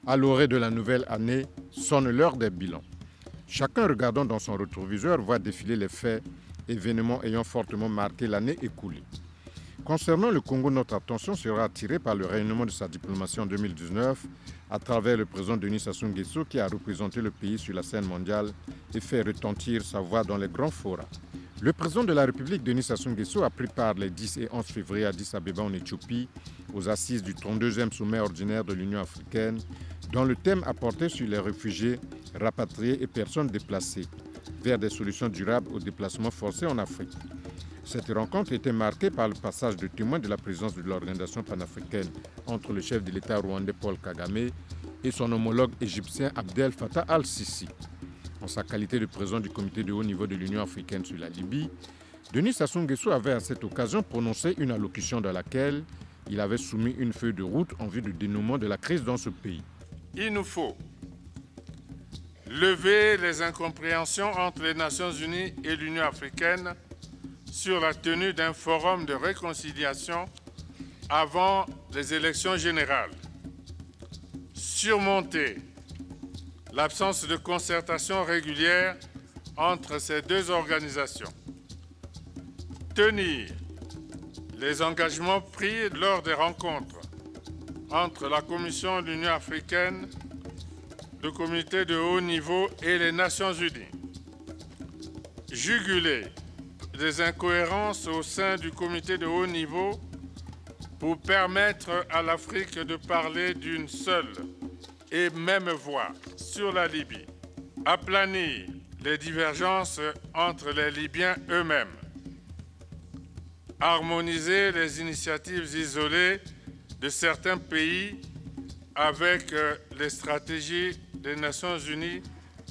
À l'orée de la nouvelle année, sonne l'heure des bilans. Chacun regardant dans son rétroviseur voit défiler les faits, événements ayant fortement marqué l'année écoulée. Concernant le Congo, notre attention sera attirée par le rayonnement de sa diplomatie en 2019 à travers le président Denis Sassou Nguesso qui a représenté le pays sur la scène mondiale et fait retentir sa voix dans les grands forats. Le président de la République, Denis Sassou Nguesso, a pris part les 10 et 11 février à Addis Abeba en Éthiopie aux assises du 32e sommet ordinaire de l'Union africaine, dont le thème a porté sur les réfugiés, rapatriés et personnes déplacées, vers des solutions durables aux déplacements forcés en Afrique. Cette rencontre était marquée par le passage de témoins de la présidence de l'organisation panafricaine entre le chef de l'État rwandais Paul Kagame et son homologue égyptien Abdel Fattah al-Sisi. En sa qualité de président du comité de haut niveau de l'Union africaine sur la Libye, Denis Sassou Nguesso avait à cette occasion prononcé une allocution dans laquelle il avait soumis une feuille de route en vue du dénouement de la crise dans ce pays. Il nous faut lever les incompréhensions entre les Nations unies et l'Union africaine sur la tenue d'un forum de réconciliation avant les élections générales. Surmonter l'absence de concertation régulière entre ces deux organisations. Tenir les engagements pris lors des rencontres entre la Commission de l'Union africaine, le comité de haut niveau et les Nations unies. Juguler des incohérences au sein du comité de haut niveau pour permettre à l'Afrique de parler d'une seule et même voix sur la Libye. Aplanir les divergences entre les Libyens eux-mêmes. Harmoniser les initiatives isolées de certains pays avec les stratégies des Nations unies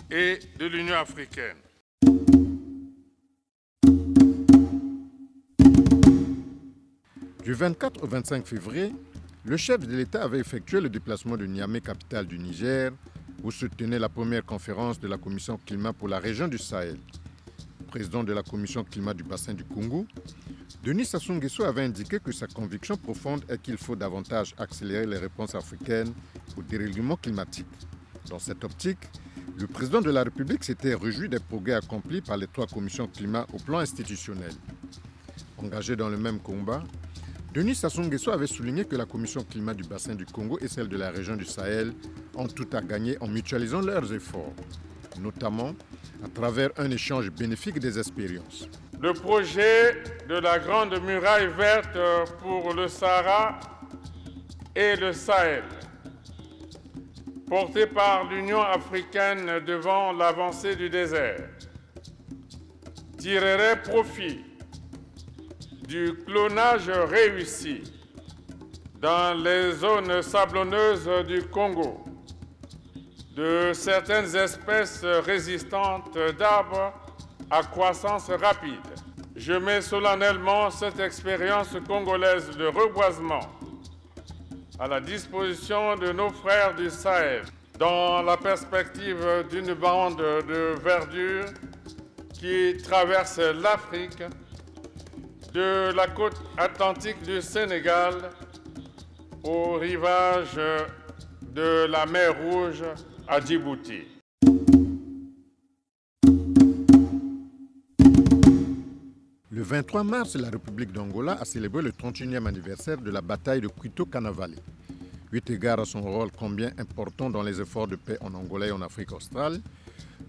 et de l'Union africaine. Du 24 au 25 février, le chef de l'État avait effectué le déplacement de Niamey, capitale du Niger, où se tenait la première conférence de la Commission climat pour la région du Sahel. Président de la Commission climat du bassin du Congo, Denis Sassou Nguesso avait indiqué que sa conviction profonde est qu'il faut davantage accélérer les réponses africaines au dérèglement climatique. Dans cette optique, le président de la République s'était réjoui des progrès accomplis par les 3 commissions climat au plan institutionnel. Engagé dans le même combat, Denis Sassou Nguesso avait souligné que la Commission climat du bassin du Congo et celle de la région du Sahel ont tout à gagner en mutualisant leurs efforts, notamment à travers un échange bénéfique des expériences. Le projet de la Grande Muraille verte pour le Sahara et le Sahel, porté par l'Union africaine devant l'avancée du désert, tirerait profit du clonage réussi dans les zones sablonneuses du Congo de certaines espèces résistantes d'arbres à croissance rapide. Je mets solennellement cette expérience congolaise de reboisement à la disposition de nos frères du Sahel dans la perspective d'une bande de verdure qui traverse l'Afrique de la côte atlantique du Sénégal au rivage de la mer Rouge à Djibouti. Le 23 mars, la République d'Angola a célébré le 31e anniversaire de la bataille de Cuito Canavale. Eu égard à son rôle combien important dans les efforts de paix en Angola et en Afrique australe,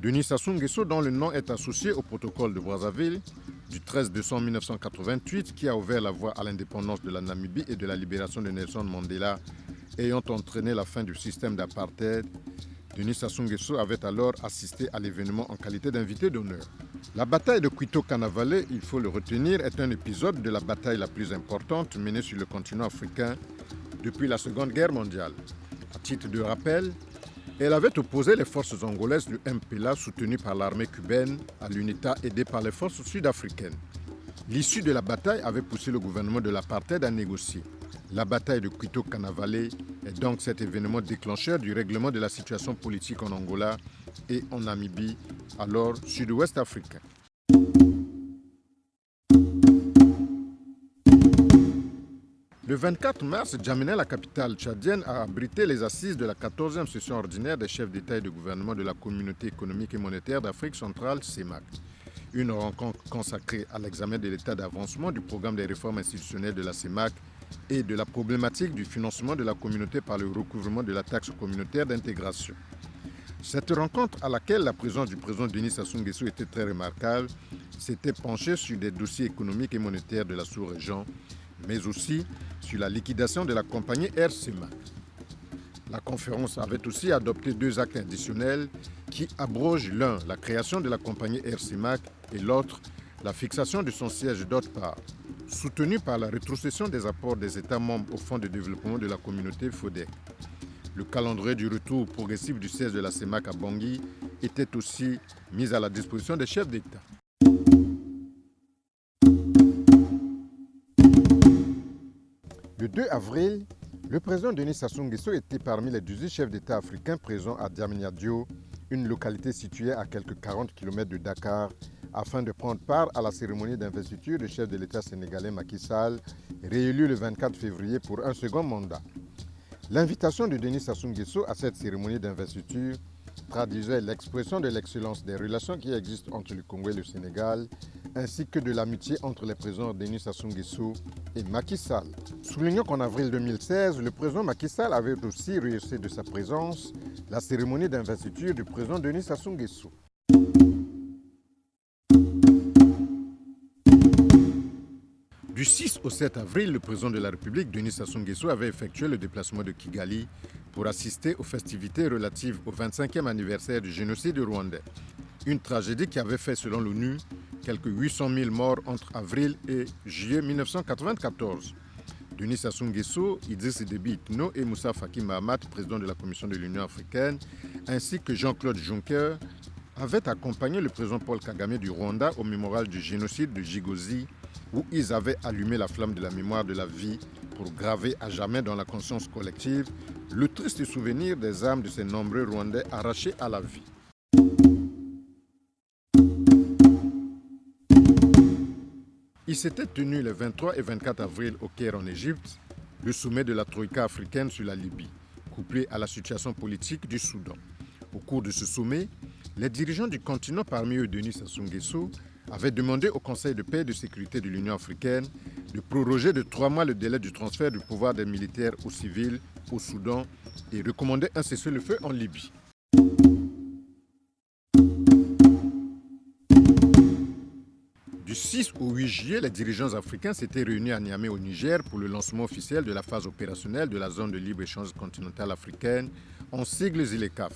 Denis Sassou Nguesso, dont le nom est associé au protocole de Brazzaville du 13 décembre 1988 qui a ouvert la voie à l'indépendance de la Namibie et de la libération de Nelson Mandela, ayant entraîné la fin du système d'apartheid, Denis Sassou Nguesso avait alors assisté à l'événement en qualité d'invité d'honneur. La bataille de Cuito Canavale, il faut le retenir, est un épisode de la bataille la plus importante menée sur le continent africain depuis la Seconde Guerre mondiale. À titre de rappel, elle avait opposé les forces angolaises du MPLA soutenues par l'armée cubaine à l'UNITA aidée par les forces sud-africaines. L'issue de la bataille avait poussé le gouvernement de l'apartheid à négocier. La bataille de Cuito Canavale est donc cet événement déclencheur du règlement de la situation politique en Angola et en Namibie, alors sud-ouest africain. Le 24 mars, Djamena, la capitale tchadienne, a abrité les assises de la 14e session ordinaire des chefs d'État et de gouvernement de la Communauté économique et monétaire d'Afrique centrale, CEMAC. Une rencontre consacrée à l'examen de l'état d'avancement du programme des réformes institutionnelles de la CEMAC et de la problématique du financement de la communauté par le recouvrement de la taxe communautaire d'intégration. Cette rencontre, à laquelle la présence du président Denis Sassou Nguesso était très remarquable, s'était penchée sur des dossiers économiques et monétaires de la sous-région, mais aussi sur la liquidation de la compagnie Air CEMAC. La conférence avait aussi adopté 2 actes additionnels qui abrogent l'un, la création de la compagnie Air CEMAC, et l'autre, la fixation de son siège d'autre part, soutenu par la rétrocession des apports des États membres au Fonds de développement de la communauté FODEC. Le calendrier du retour progressif du siège de la CEMAC à Bangui était aussi mis à la disposition des chefs d'État. Le 2 avril, le président Denis Sassou Nguesso était parmi les 18 chefs d'État africains présents à Diamniadio, une localité située à quelques 40 km de Dakar, afin de prendre part à la cérémonie d'investiture du chef de l'État sénégalais Macky Sall, réélu le 24 février pour un second mandat. L'invitation de Denis Sassou Nguesso à cette cérémonie d'investiture traduisait l'expression de l'excellence des relations qui existent entre le Congo et le Sénégal, ainsi que de l'amitié entre les présidents Denis Sassou Nguesso et Macky Sall. Soulignons qu'en avril 2016, le président Macky Sall avait aussi rehaussé de sa présence la cérémonie d'investiture du président Denis Sassou Nguesso. Du 6 au 7 avril, le président de la République, Denis Sassou Nguesso, avait effectué le déplacement de Kigali pour assister aux festivités relatives au 25e anniversaire du génocide rwandais. Une tragédie qui avait fait, selon l'ONU, quelques 800 000 morts entre avril et juillet 1994. Denis Sassou Nguesso, Idriss Déby Itno et Moussa Faki Mahamat, président de la Commission de l'Union africaine, ainsi que Jean-Claude Juncker, avaient accompagné le président Paul Kagame du Rwanda au mémorial du génocide de Gigozi, où ils avaient allumé la flamme de la mémoire de la vie pour graver à jamais dans la conscience collective le triste souvenir des âmes de ces nombreux Rwandais arrachés à la vie. Il s'était tenu les 23 et 24 avril au Caire en Égypte, le sommet de la Troïka africaine sur la Libye, couplé à la situation politique du Soudan. Au cours de ce sommet, les dirigeants du continent, parmi eux Denis Sassou Nguesso, avaient demandé au Conseil de paix et de sécurité de l'Union africaine de proroger de 3 mois le délai du transfert du pouvoir des militaires aux civils au Soudan et recommandé un cessez-le-feu en Libye. Du 6 au 8 juillet, les dirigeants africains s'étaient réunis à Niamey au Niger pour le lancement officiel de la phase opérationnelle de la zone de libre-échange continentale africaine, en sigles ZLECAf,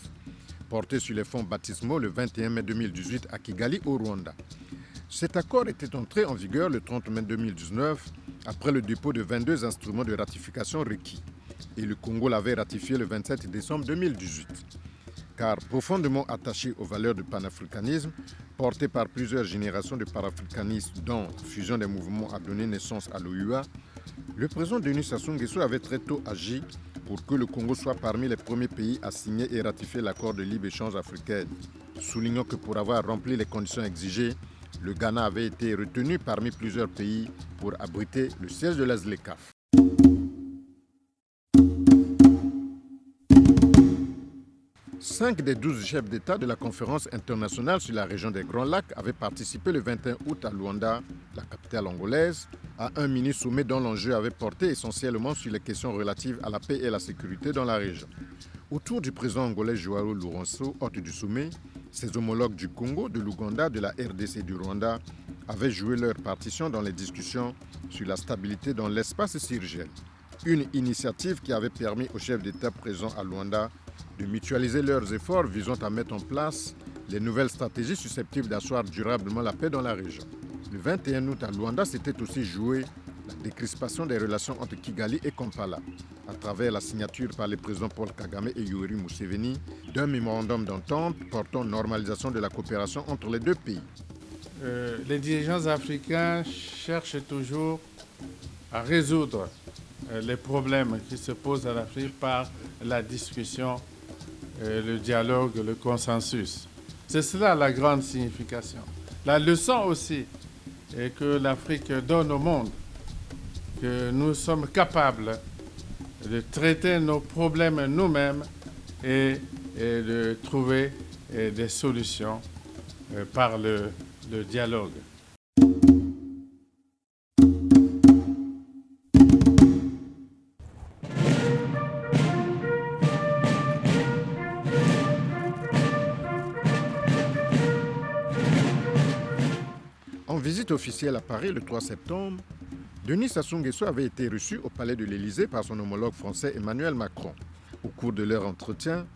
porté sur les fonds baptismaux le 21 mai 2018 à Kigali, au Rwanda. Cet accord était entré en vigueur le 30 mai 2019, après le dépôt de 22 instruments de ratification requis. Et le Congo l'avait ratifié le 27 décembre 2018. Car profondément attaché aux valeurs du panafricanisme, porté par plusieurs générations de panafricanistes dont la fusion des mouvements a donné naissance à l'OUA, le président Denis Sassou Nguesso avait très tôt agi pour que le Congo soit parmi les premiers pays à signer et ratifier l'accord de libre-échange africain. Soulignons que pour avoir rempli les conditions exigées, le Ghana avait été retenu parmi plusieurs pays pour abriter le siège de la ZLECAf. Cinq des 12 chefs d'État de la conférence internationale sur la région des Grands Lacs avaient participé le 21 août à Luanda, la capitale angolaise, à un mini-sommet dont l'enjeu avait porté essentiellement sur les questions relatives à la paix et la sécurité dans la région. Autour du président angolais Joao Lourenço, hôte du sommet, ses homologues du Congo, de l'Ouganda, de la RDC et du Rwanda avaient joué leur partition dans les discussions sur la stabilité dans l'espace syrien. Une initiative qui avait permis aux chefs d'État présents à Luanda de mutualiser leurs efforts visant à mettre en place les nouvelles stratégies susceptibles d'asseoir durablement la paix dans la région. Le 21 août à Luanda, s'était aussi joué la décrispation des relations entre Kigali et Kampala, à travers la signature par les présidents Paul Kagame et Yoweri Museveni d'un mémorandum d'entente portant normalisation de la coopération entre les deux pays. Les dirigeants africains cherchent toujours à résoudre les problèmes qui se posent à l'Afrique par la discussion, le dialogue, le consensus. C'est cela la grande signification. La leçon aussi est que l'Afrique donne au monde que nous sommes capables de traiter nos problèmes nous-mêmes et de trouver des solutions par le dialogue. En visite officielle à Paris le 3 septembre, Denis Sassou Nguesso avait été reçu au palais de l'Élysée par son homologue français Emmanuel Macron. Au cours de leur entretien,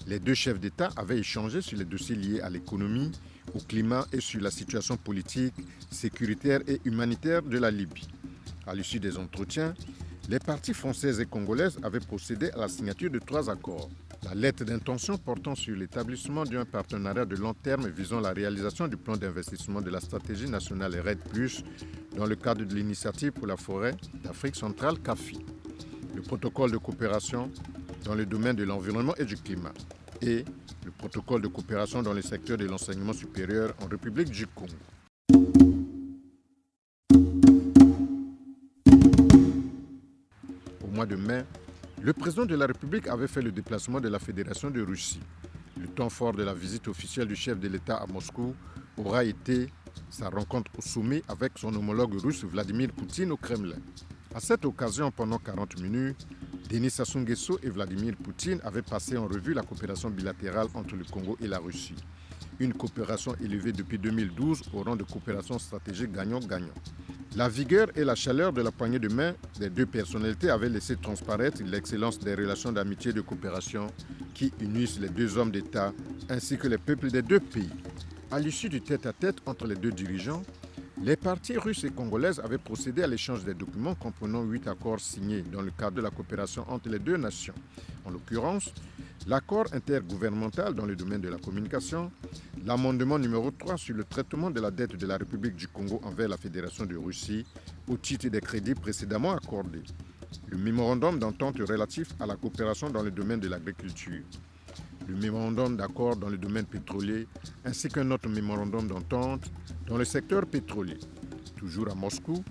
les deux chefs d'État avaient échangé sur les dossiers liés à l'économie, au climat et sur la situation politique, sécuritaire et humanitaire de la Libye. À l'issue des entretiens, les parties françaises et congolaises avaient procédé à la signature de 3 accords. La lettre d'intention portant sur l'établissement d'un partenariat de long terme visant la réalisation du plan d'investissement de la stratégie nationale RED+, dans le cadre de l'initiative pour la forêt d'Afrique centrale CAFI. Le protocole de coopération dans le domaine de l'environnement et du climat et le protocole de coopération dans le secteur de l'enseignement supérieur en République du Congo. Au mois de mai, le président de la République avait fait le déplacement de la Fédération de Russie. Le temps fort de la visite officielle du chef de l'État à Moscou aura été sa rencontre au sommet avec son homologue russe Vladimir Poutine au Kremlin. À cette occasion, pendant 40 minutes, Denis Sassou Nguesso et Vladimir Poutine avaient passé en revue la coopération bilatérale entre le Congo et la Russie. Une coopération élevée depuis 2012 au rang de coopération stratégique gagnant-gagnant. La vigueur et la chaleur de la poignée de main des deux personnalités avaient laissé transparaître l'excellence des relations d'amitié et de coopération qui unissent les deux hommes d'État ainsi que les peuples des deux pays. À l'issue du tête-à-tête entre les deux dirigeants, les parties russes et congolaises avaient procédé à l'échange des documents comprenant 8 accords signés dans le cadre de la coopération entre les deux nations. En l'occurrence, l'accord intergouvernemental dans le domaine de la communication, l'amendement numéro 3 sur le traitement de la dette de la République du Congo envers la Fédération de Russie au titre des crédits précédemment accordés, le mémorandum d'entente relatif à la coopération dans le domaine de l'agriculture, le mémorandum d'accord dans le domaine pétrolier ainsi qu'un autre mémorandum d'entente dans le secteur pétrolier. Toujours à Moscou,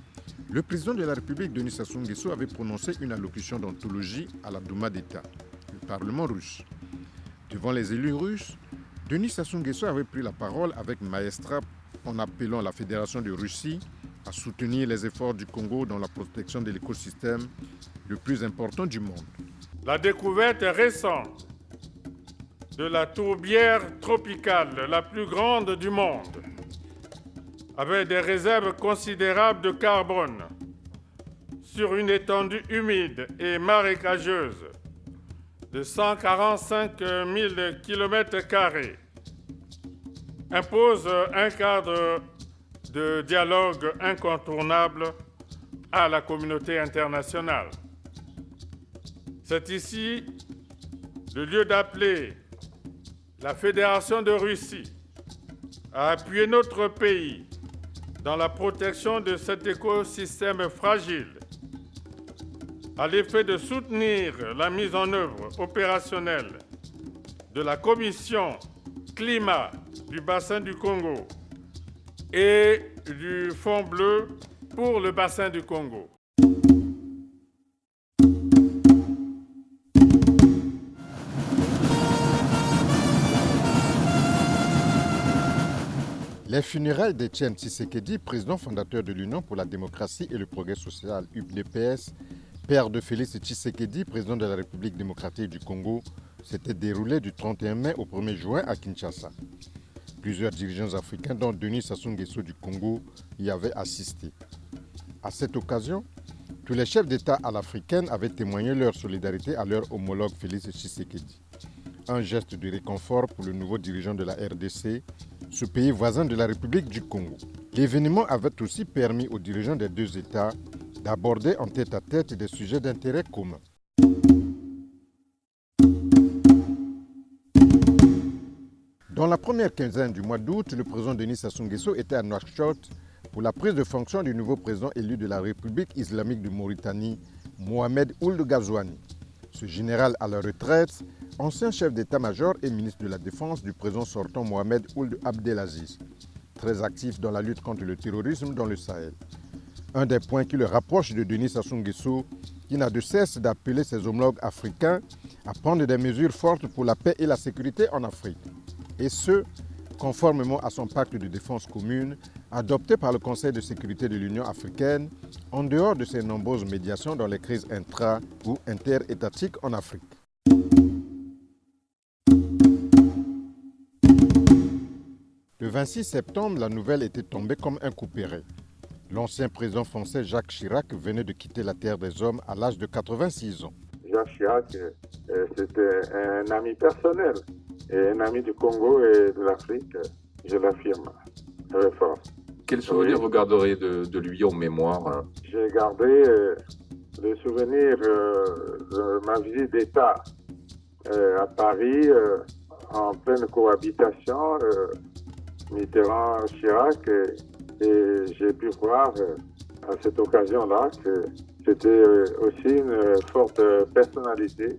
le président de la République, Denis Sassou Nguesso, avait prononcé une allocution d'anthologie à la Douma d'État, le Parlement russe. Devant les élus russes, Denis Sassou Nguesso avait pris la parole avec maestrat en appelant la Fédération de Russie à soutenir les efforts du Congo dans la protection de l'écosystème le plus important du monde. La découverte récente de la tourbière tropicale la plus grande du monde, avec des réserves considérables de carbone sur une étendue humide et marécageuse de 145 000 km², impose un cadre de dialogue incontournable à la communauté internationale. C'est ici le lieu d'appeler la Fédération de Russie à appuyer notre pays dans la protection de cet écosystème fragile, à l'effet de soutenir la mise en œuvre opérationnelle de la Commission climat du bassin du Congo et du Fonds bleu pour le bassin du Congo. Les funérailles d'Étienne Tshisekedi, président fondateur de l'Union pour la démocratie et le progrès social UDPS, père de Félix Tshisekedi, président de la République démocratique du Congo, s'étaient déroulées du 31 mai au 1er juin à Kinshasa. Plusieurs dirigeants africains, dont Denis Sassou Nguesso du Congo, y avaient assisté. À cette occasion, tous les chefs d'État à l'africaine avaient témoigné leur solidarité à leur homologue Félix Tshisekedi. Un geste de réconfort pour le nouveau dirigeant de la RDC, ce pays voisin de la République du Congo. L'événement avait aussi permis aux dirigeants des deux États d'aborder en tête-à-tête des sujets d'intérêt commun. Dans la première quinzaine du mois d'août, le président Denis Sassou Nguesso était à Nouakchott pour la prise de fonction du nouveau président élu de la République islamique de Mauritanie, Mohamed Ould Ghazouani. Ce général à la retraite, ancien chef d'état-major et ministre de la Défense du président sortant Mohamed Ould Abdelaziz, très actif dans la lutte contre le terrorisme dans le Sahel. Un des points qui le rapproche de Denis Sassou Nguesso, qui n'a de cesse d'appeler ses homologues africains à prendre des mesures fortes pour la paix et la sécurité en Afrique. Et ce, conformément à son pacte de défense commune, adopté par le Conseil de sécurité de l'Union africaine, en dehors de ses nombreuses médiations dans les crises intra- ou interétatiques en Afrique. Le 26 septembre, la nouvelle était tombée comme un coup péré. L'ancien président français Jacques Chirac venait de quitter la terre des hommes à l'âge de 86 ans. Jacques Chirac, c'était un ami personnel, et un ami du Congo et de l'Afrique, je l'affirme très fort. Quel souvenir vous garderiez de lui en mémoire? J'ai gardé le souvenir de ma visite d'État à Paris, en pleine cohabitation, Mitterrand-Chirac, et j'ai pu voir à cette occasion-là que c'était aussi une forte personnalité,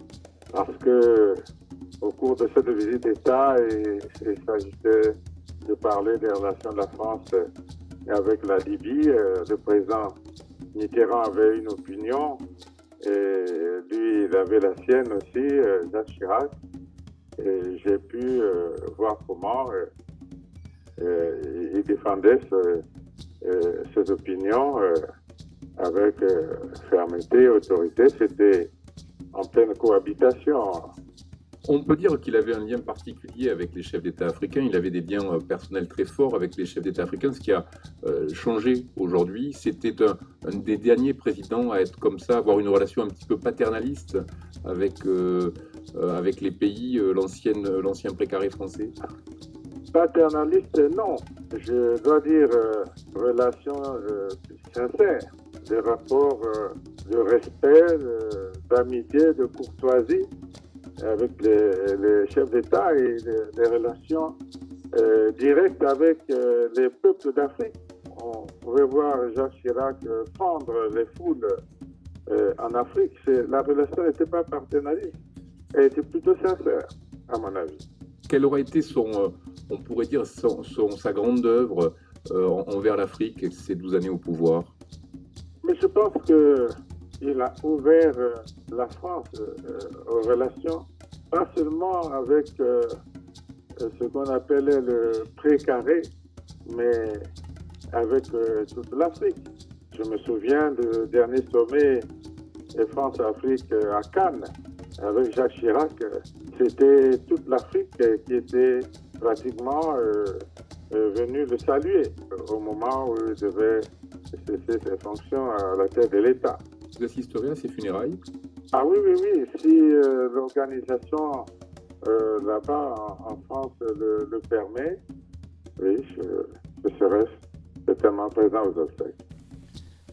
parce que au cours de cette visite d'État, il s'agissait de parler des relations de la France avec la Libye. Le président Mitterrand avait une opinion et lui, il avait la sienne aussi, Jacques Chirac. Et j'ai pu voir comment il défendait ses opinions avec fermeté et autorité. C'était en pleine cohabitation. On peut dire qu'il avait un lien particulier avec les chefs d'État africains. Il avait des liens personnels très forts avec les chefs d'État africains. Ce qui a changé aujourd'hui, c'était un des derniers présidents à être comme ça, avoir une relation un petit peu paternaliste avec les pays, l'ancien précaré français. Paternaliste, non. Je dois dire relation sincère, des rapports de respect, d'amitié, de courtoisie avec les chefs d'État et des relations directes avec les peuples d'Afrique. On pouvait voir Jacques Chirac prendre les foules en Afrique. La relation n'était pas paternaliste, elle était plutôt sincère, à mon avis. Quelle aurait été on pourrait dire, sa grande œuvre envers l'Afrique ces 12 années au pouvoir? Mais je pense qu'il a ouvert la France aux relations, pas seulement avec ce qu'on appelait le précaré, mais avec toute l'Afrique. Je me souviens du dernier sommet France-Afrique à Cannes, avec Jacques Chirac. C'était toute l'Afrique qui était pratiquement venue le saluer au moment où il devait cesser ses fonctions à la tête de l'État. Vous assisterez à ces funérailles? Ah oui. Si l'organisation là-bas en France le permet, oui, je serai certainement présent aux obsèques.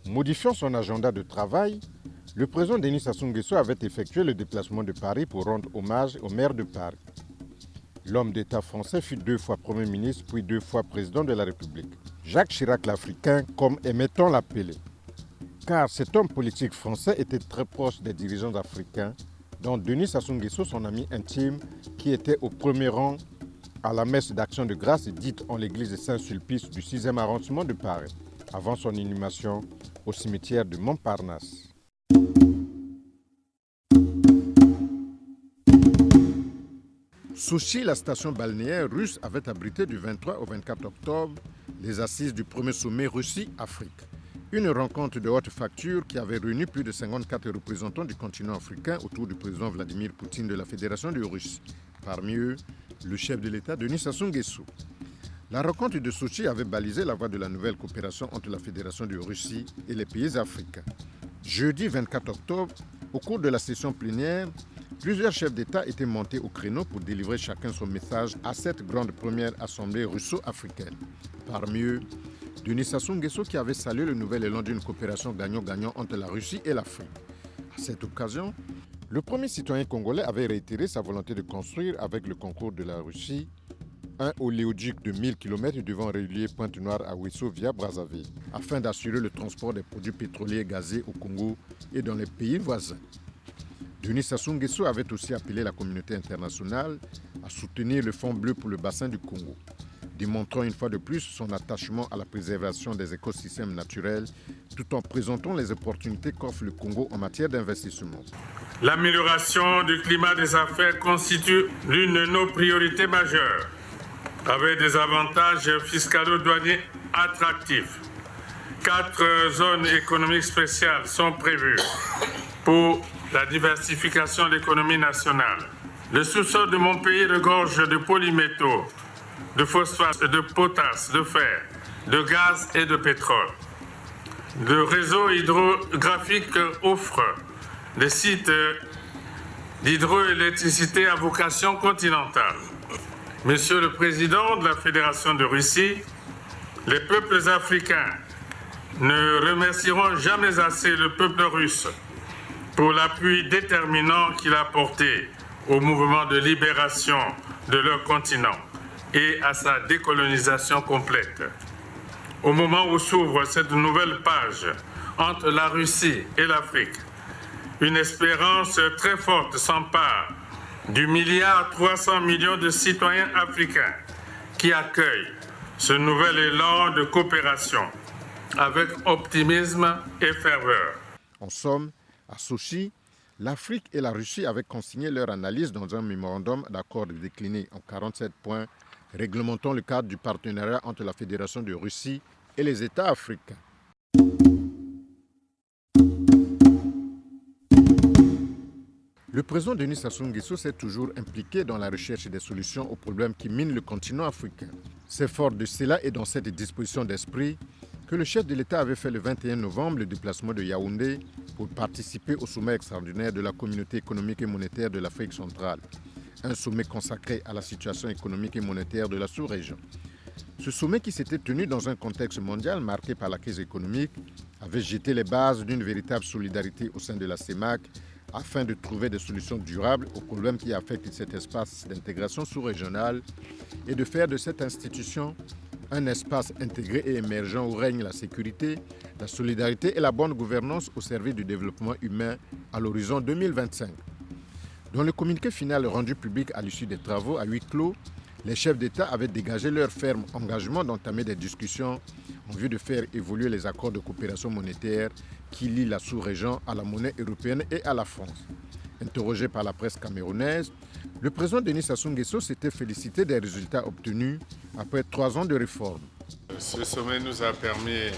Modifiant son agenda de travail, le président Denis Sassou Nguesso avait effectué le déplacement de Paris pour rendre hommage au maire de Paris. L'homme d'État français fut 2 fois Premier ministre, puis 2 fois président de la République. Jacques Chirac l'Africain, comme aimait-on l'appeler. Car cet homme politique français était très proche des dirigeants africains, dont Denis Sassou Nguesso, son ami intime, qui était au premier rang à la messe d'action de grâce dite en l'église de Saint-Sulpice du 6e arrondissement de Paris, avant son inhumation au cimetière de Montparnasse. Sochi, la station balnéaire russe, avait abrité du 23 au 24 octobre les assises du premier sommet Russie-Afrique. Une rencontre de haute facture qui avait réuni plus de 54 représentants du continent africain autour du président Vladimir Poutine de la Fédération de Russie. Parmi eux, le chef de l'État Denis Sassou Nguesso. La rencontre de Sochi avait balisé la voie de la nouvelle coopération entre la Fédération de Russie et les pays africains. Jeudi 24 octobre, au cours de la session plénière, plusieurs chefs d'État étaient montés au créneau pour délivrer chacun son message à cette grande première assemblée russo-africaine. Parmi eux, Denis Sassou Nguesso qui avait salué le nouvel élan d'une coopération gagnant-gagnant entre la Russie et l'Afrique. À cette occasion, le premier citoyen congolais avait réitéré sa volonté de construire, avec le concours de la Russie, un oléoduc de 1000 km devant relier Pointe-Noire à Ouesso via Brazzaville, afin d'assurer le transport des produits pétroliers et gazés au Congo et dans les pays voisins. Denis Sassou Nguesso avait aussi appelé la communauté internationale à soutenir le Fonds bleu pour le bassin du Congo. démontrant une fois de plus son attachement à la préservation des écosystèmes naturels, tout en présentant les opportunités qu'offre le Congo en matière d'investissement. L'amélioration du climat des affaires constitue l'une de nos priorités majeures, avec des avantages fiscalo-douaniers attractifs. 4 zones économiques spéciales sont prévues pour la diversification de l'économie nationale. Le sous-sol de mon pays regorge de polymétaux, de phosphate, de potasse, de fer, de gaz et de pétrole. Le réseau hydrographique offre des sites d'hydroélectricité à vocation continentale. Monsieur le Président de la Fédération de Russie, les peuples africains ne remercieront jamais assez le peuple russe pour l'appui déterminant qu'il a apporté au mouvement de libération de leur continent et à sa décolonisation complète. Au moment où s'ouvre cette nouvelle page entre la Russie et l'Afrique, une espérance très forte s'empare du 1,3 milliard de citoyens africains qui accueillent ce nouvel élan de coopération avec optimisme et ferveur. En somme, à Sochi, l'Afrique et la Russie avaient consigné leur analyse dans un mémorandum d'accord décliné en 47 points, réglementant le cadre du partenariat entre la Fédération de Russie et les États africains. Le président Denis Sassou Nguesso s'est toujours impliqué dans la recherche des solutions aux problèmes qui minent le continent africain. C'est fort de cela et dans cette disposition d'esprit que le chef de l'État avait fait le 21 novembre le déplacement de Yaoundé pour participer au sommet extraordinaire de la Communauté économique et monétaire de l'Afrique centrale, un sommet consacré à la situation économique et monétaire de la sous-région. Ce sommet qui s'était tenu dans un contexte mondial marqué par la crise économique avait jeté les bases d'une véritable solidarité au sein de la CEMAC afin de trouver des solutions durables aux problèmes qui affectent cet espace d'intégration sous-régionale et de faire de cette institution un espace intégré et émergent où règne la sécurité, la solidarité et la bonne gouvernance au service du développement humain à l'horizon 2025. Dans le communiqué final rendu public à l'issue des travaux à huis clos, les chefs d'État avaient dégagé leur ferme engagement d'entamer des discussions en vue de faire évoluer les accords de coopération monétaire qui lient la sous-région à la monnaie européenne et à la France. Interrogé par la presse camerounaise, le président Denis Sassou Nguesso s'était félicité des résultats obtenus après 3 ans de réformes. Ce sommet nous a permis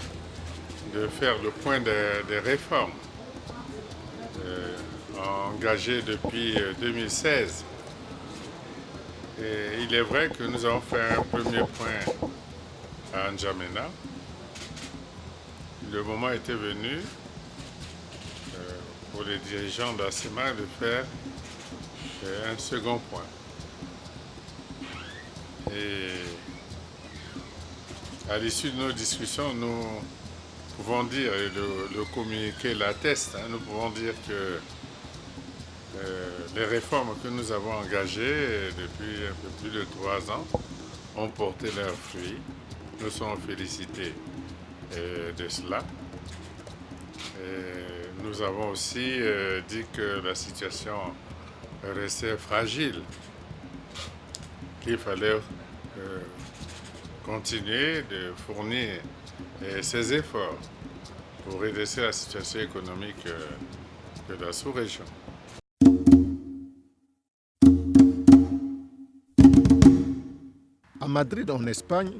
de faire le point des réformes engagées depuis 2016. Et il est vrai que nous avons fait un premier point à N'Djamena. Le moment était venu pour les dirigeants de la CEMAC de faire un second point. Et à l'issue de nos discussions, nous pouvons dire, et le communiqué l'atteste, nous pouvons dire que les réformes que nous avons engagées depuis un peu plus de 3 ans ont porté leurs fruits. Nous sommes félicités de cela. Et nous avons aussi dit que la situation restait fragile, qu'il fallait continuer de fournir ces efforts pour redresser la situation économique de la sous-région. À Madrid, en Espagne,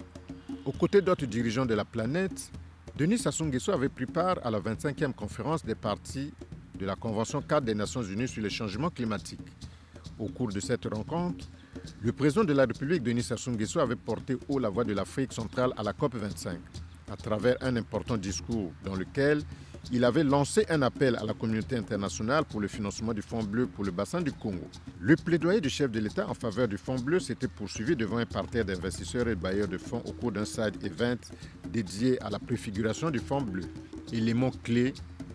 aux côtés d'autres dirigeants de la planète, Denis Sassou Nguesso avait pris part à la 25e conférence des parties de la Convention cadre des Nations Unies sur les changements climatiques. Au cours de cette rencontre, le président de la République, Denis Sassou Nguesso, avait porté haut la voix de l'Afrique centrale à la COP25, à travers un important discours dans lequel il avait lancé un appel à la communauté internationale pour le financement du Fonds bleu pour le bassin du Congo. Le plaidoyer du chef de l'État en faveur du Fonds bleu s'était poursuivi devant un parterre d'investisseurs et de bailleurs de fonds au cours d'un side event dédié à la préfiguration du Fonds bleu, élément clé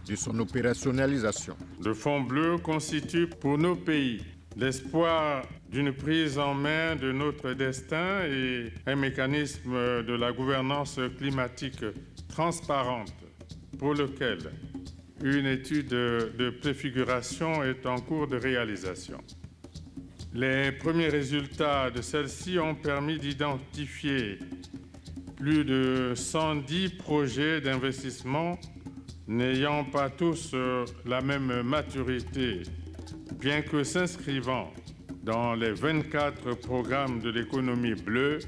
de son opérationnalisation. Le Fonds bleu constitue pour nos pays l'espoir d'une prise en main de notre destin et un mécanisme de la gouvernance climatique transparente pour lequel une étude de préfiguration est en cours de réalisation. Les premiers résultats de celle-ci ont permis d'identifier plus de 110 projets d'investissement n'ayant pas tous la même maturité, bien que s'inscrivant dans les 24 programmes de l'économie bleue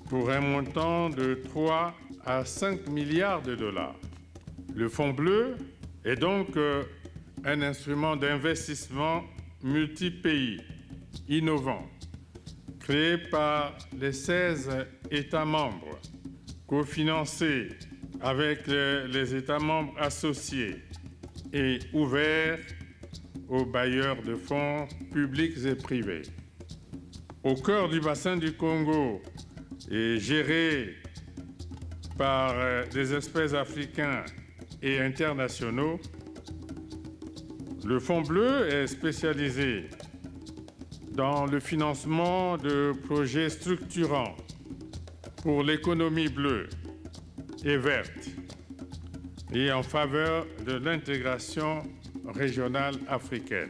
pour un montant de 3 à 5 milliards de dollars. Le Fonds bleu est donc un instrument d'investissement multi-pays innovant, créé par les 16 États membres, cofinancé avec les États membres associés et ouvert aux bailleurs de fonds publics et privés. Au cœur du bassin du Congo et géré par des experts africains et internationaux, le Fonds bleu est spécialisé dans le financement de projets structurants pour l'économie bleue et verte et en faveur de l'intégration régionale africaine.